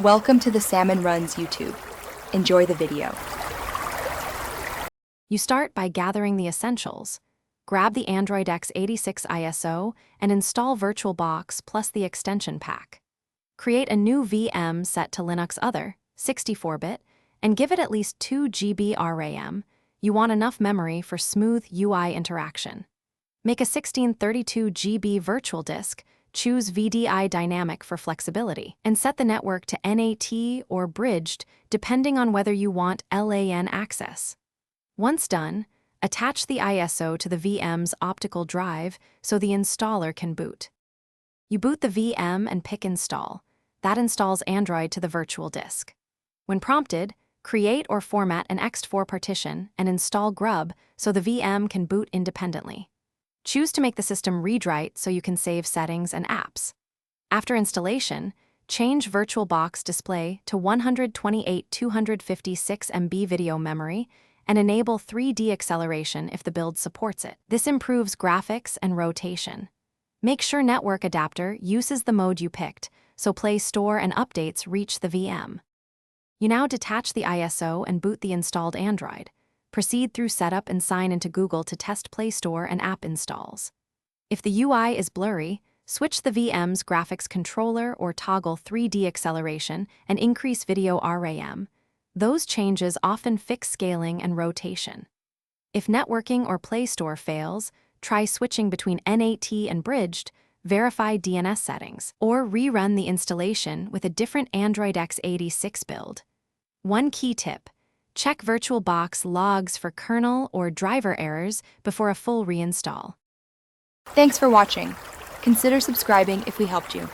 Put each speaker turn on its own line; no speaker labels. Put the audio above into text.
Welcome to the Salmon Runs YouTube. Enjoy the video.
You start by gathering the essentials. Grab the Android x86 ISO and install Virtualbox plus the extension pack. Create a new VM set to Linux Other, 64-bit, and give it at least 2 GB RAM. You want enough memory for smooth UI interaction. Make a 1632 GB virtual disk, choose VDI Dynamic for flexibility, and set the network to NAT or bridged depending on whether you want LAN access. Once done, attach the ISO to the VM's optical drive so the installer can boot. You boot the VM and pick Install. That installs Android to the virtual disk. When prompted, create or format an ext4 partition and install grub so the VM can boot independently. Choose to make the system read-write so you can save settings and apps. After installation, change Virtualbox display to 128/256 MB video memory and enable 3D acceleration if the build supports it. This improves graphics and rotation. Make sure Network Adapter uses the mode you picked, so Play Store and updates reach the VM. You now detach the ISO and boot the installed Android. Proceed through setup and sign into Google to test Play Store and app installs. If the UI is blurry, switch the VM's graphics controller or toggle 3D acceleration and increase video RAM. Those changes often fix scaling and rotation. If networking or Play Store fails, try switching between NAT and bridged, verify DNS settings, or rerun the installation with a different Android x86 build. One key tip: check Virtualbox logs for kernel or driver errors before a full reinstall.
Thanks for watching. Consider subscribing if we helped you.